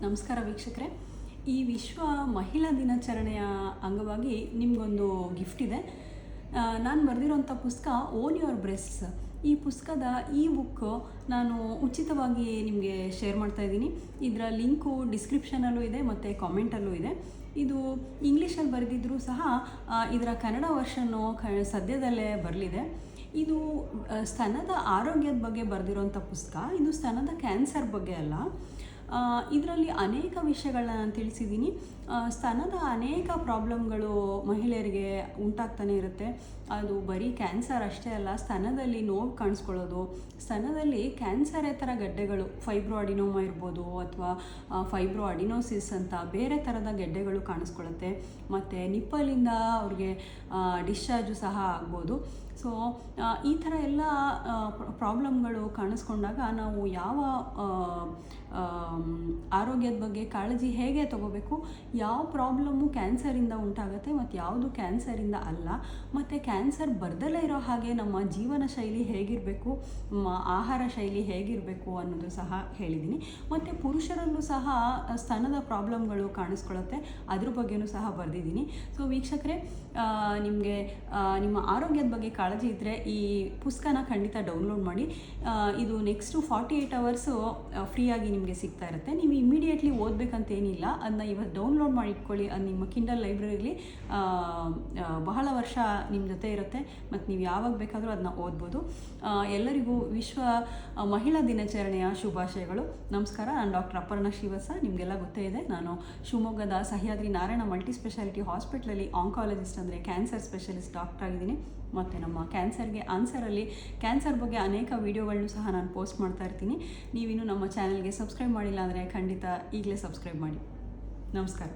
ನಮಸ್ಕಾರ ವೀಕ್ಷಕರೇ. ಈ ವಿಶ್ವ ಮಹಿಳಾ ದಿನಾಚರಣೆಯ ಅಂಗವಾಗಿ ನಿಮಗೊಂದು ಗಿಫ್ಟ್ ಇದೆ. ನಾನು ಬರೆದಿರೋಂಥ ಪುಸ್ತಕ ಓನ್ ಯುವರ್ ಬ್ರೆಸ್ಟ್ಸ್. ಈ ಪುಸ್ತಕದ ಬುಕ್ಕು ನಾನು ಉಚಿತವಾಗಿ ನಿಮಗೆ ಶೇರ್ ಮಾಡ್ತಾಯಿದ್ದೀನಿ. ಇದರ ಲಿಂಕು ಡಿಸ್ಕ್ರಿಪ್ಷನಲ್ಲೂ ಇದೆ ಮತ್ತು ಕಾಮೆಂಟಲ್ಲೂ ಇದೆ. ಇದು ಇಂಗ್ಲೀಷಲ್ಲಿ ಬರೆದಿದ್ದರೂ ಸಹ ಇದರ ಕನ್ನಡ ವರ್ಷನ್ನು ಸದ್ಯದಲ್ಲೇ ಬರಲಿದೆ. ಇದು ಸ್ತನದ ಆರೋಗ್ಯದ ಬಗ್ಗೆ ಬರೆದಿರೋಂಥ ಪುಸ್ತಕ. ಇದು ಸ್ತನದ ಕ್ಯಾನ್ಸರ್ ಬಗ್ಗೆ ಅಲ್ಲ. ಇದರಲ್ಲಿ ಅನೇಕ ವಿಷಯಗಳನ್ನ ನಾನು ತಿಳಿಸಿದ್ದೀನಿ. ಸ್ತನದ ಅನೇಕ ಪ್ರಾಬ್ಲಮ್ಗಳು ಮಹಿಳೆಯರಿಗೆ ಉಂಟಾಗ್ತಾನೆ ಇರುತ್ತೆ. ಅದು ಬರೀ ಕ್ಯಾನ್ಸರ್ ಅಷ್ಟೇ ಅಲ್ಲ, ಸ್ತನದಲ್ಲಿ ನೋವು ಕಾಣಿಸ್ಕೊಳ್ಳೋದು, ಸ್ತನದಲ್ಲಿ ಕ್ಯಾನ್ಸರೇತರ ಗೆಡ್ಡೆಗಳು, ಫೈಬ್ರೋ ಅಡಿನೋಮಾ ಇರ್ಬೋದು ಅಥವಾ ಫೈಬ್ರೋ ಅಡಿನೋಸಿಸ್ ಅಂತ ಬೇರೆ ಥರದ ಗೆಡ್ಡೆಗಳು ಕಾಣಿಸ್ಕೊಳ್ಳುತ್ತೆ. ಮತ್ತು ನಿಪ್ಪಲಿಂದ ಅವ್ರಿಗೆ ಡಿಸ್ಚಾರ್ಜು ಸಹ ಆಗ್ಬೋದು. ಸೊ ಈ ಥರ ಎಲ್ಲ ಪ್ರಾಬ್ಲಮ್ಗಳು ಕಾಣಿಸ್ಕೊಂಡಾಗ ನಾವು ಯಾವ ಆರೋಗ್ಯದ ಬಗ್ಗೆ ಕಾಳಜಿ ಹೇಗೆ ತಗೋಬೇಕು, ಯಾವ ಪ್ರಾಬ್ಲಮ್ಮು ಕ್ಯಾನ್ಸರಿಂದ ಉಂಟಾಗುತ್ತೆ ಮತ್ತು ಯಾವುದು ಕ್ಯಾನ್ಸರಿಂದ ಅಲ್ಲ, ಮತ್ತು ಕ್ಯಾನ್ಸರ್ ಬರ್ದಲೇ ಇರೋ ಹಾಗೆ ನಮ್ಮ ಜೀವನ ಶೈಲಿ ಹೇಗಿರಬೇಕು, ಆಹಾರ ಶೈಲಿ ಹೇಗಿರಬೇಕು ಅನ್ನೋದು ಸಹ ಹೇಳಿದ್ದೀನಿ. ಮತ್ತು ಪುರುಷರಲ್ಲೂ ಸಹ ಸ್ತನದ ಪ್ರಾಬ್ಲಮ್ಗಳು ಕಾಣಿಸ್ಕೊಳ್ಳುತ್ತೆ, ಅದ್ರ ಬಗ್ಗೆಯೂ ಸಹ ಬರೆದಿದ್ದೀನಿ. ಸೊ ವೀಕ್ಷಕರೇ, ನಿಮಗೆ ನಿಮ್ಮ ಆರೋಗ್ಯದ ಬಗ್ಗೆ ಕಾಳಜಿ ಇದ್ದರೆ ಈ ಪುಸ್ತಕನ ಖಂಡಿತ ಡೌನ್ಲೋಡ್ ಮಾಡಿ. ಇದು ನೆಕ್ಸ್ಟು 48 ಅವರ್ಸು ಫ್ರೀಯಾಗಿ ನಿಮಗೆ ಸಿಗ್ತಾ ಇರುತ್ತೆ. ನೀವು ಇಮಿಡಿಯೇಟ್ಲಿ ಓದಬೇಕಂತೇನಿಲ್ಲ, ಅದನ್ನ ಇವತ್ತು ಡೌನ್ಲೋಡ್ ಮಾಡಿ ಇಟ್ಕೊಳ್ಳಿ. ಅದು ನಿಮ್ಮ ಕಿಂಡಲ್ ಲೈಬ್ರರಿಲಿ ಬಹಳ ವರ್ಷ ನಿಮ್ಮ ಜೊತೆ ಇರುತ್ತೆ ಮತ್ತು ನೀವು ಯಾವಾಗ ಬೇಕಾದರೂ ಅದನ್ನ ಓದ್ಬೋದು. ಎಲ್ಲರಿಗೂ ವಿಶ್ವ ಮಹಿಳಾ ದಿನಾಚರಣೆಯ ಶುಭಾಶಯಗಳು. ನಮಸ್ಕಾರ. ನಾನು ಡಾಕ್ಟರ್ ಅಪರ್ಣಾ ಶ್ರೀವತ್ಸ. ನಿಮಗೆಲ್ಲ ಗೊತ್ತೇ ಇದೆ, ನಾನು ಶಿವಮೊಗ್ಗದ ಸಹ್ಯಾದ್ರಿ ನಾರಾಯಣ ಮಲ್ಟಿ ಸ್ಪೆಷಾಲಿಟಿ ಹಾಸ್ಪಿಟ್ಲಲ್ಲಿ ಆಂಕಾಲಜಿಸ್ಟ್ ಅಂದರೆ ಕ್ಯಾನ್ಸರ್ ಸ್ಪೆಷಲಿಸ್ಟ್ ಡಾಕ್ಟರ್ ಆಗಿದ್ದೀನಿ. ಮತ್ತು ನಮ್ಮ ಕ್ಯಾನ್ಸರ್ಗೆ ಆನ್ಸರಲ್ಲಿ ಕ್ಯಾನ್ಸರ್ ಬಗ್ಗೆ ಅನೇಕ ವೀಡಿಯೋಗಳನ್ನು ಸಹ ನಾನು ಪೋಸ್ಟ್ ಮಾಡ್ತಾ ಇರ್ತೀನಿ. ನೀವಿನ್ನೂ ನಮ್ಮ ಚಾನಲ್ಗೆ ಸಬ್ಸ್ಕ್ರೈಬ್ ಮಾಡಿಲ್ಲ ಅಂದರೆ ಖಂಡಿತ ಈಗಲೇ ಸಬ್ಸ್ಕ್ರೈಬ್ ಮಾಡಿ. ನಮಸ್ಕಾರ.